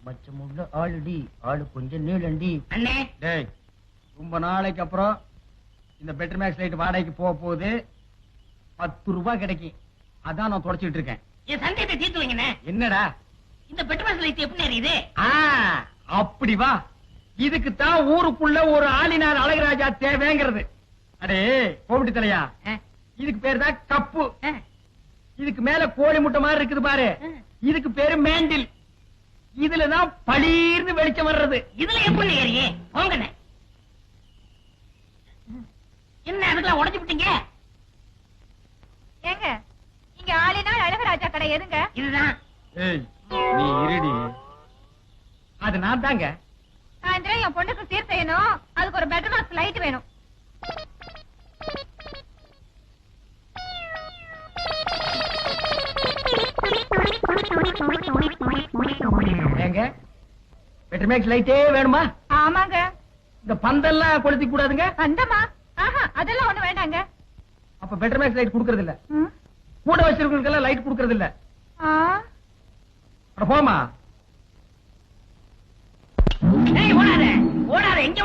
மச்சமுள்ள ஆளுடி ஆளு கொஞ்சம் நீளண்டி. அண்ணே டேய், ரொம்ப நாளைக்கு அப்புறம் இந்த பெட்டர் மேக்ஸ் லைட் வாடகைக்கு போக போகுது. 10 ரூபாய் கிடைக்கும். அதான் நான் தொடச்சிட்டு இருக்கேன். என் சந்தேகத்தை தீர்த்து வைங்கண்ணே. என்னடா இந்த பெட்ரோல் லைட் எப்படி எரியுது? அப்படி வா. இதுக்கு தான் ஊருக்குள்ள ஒரு ஆளினார் அழகராஜா தேவைங்கிறது. அடே கோவிட்டு தலையா, இதுக்கு பேரு தான் கப்பு. இதுக்கு மேல கோழி முட்டை மாதிரி இருக்குது பாரு, இதுக்கு பேரு மேண்டில். இதுலதான் பளீர்னு வெளிச்சம் வர்றது. இதுல எப்படி ஏறியே போங்கண்ணே. என்ன அதுக்கெல்லாம் உடைச்சு விட்டீங்க? ஏங்க இங்க ஆளினால் அழகராஜா கடை எதுங்க? இதுதான். ஏய் நீ இருடி. அது நான் தாங்க. சாயந்தரம் என் பொண்ணுக்கு சீர் செய்யணும். அதுக்கு ஒரு பெட்டர் பாக்ஸ் லைட் வேணும். ஏங்க பெட்டர் மேக்ஸ் லைட்டே வேணுமா? ஆமாங்க. இந்த பந்தெல்லாம் கொளுத்தி கூடாதுங்க. அந்தமா அதெல்லாம் ஒண்ணு வேண்டாங்க. அப்ப பெட்டர் மேக்ஸ் லைட் குடுக்கறது இல்ல. கூட வச்சிருக்கவங்களுக்கெல்லாம் லைட் குடுக்கறது இல்ல. போமா. ஓடாத ஓடாத, எங்க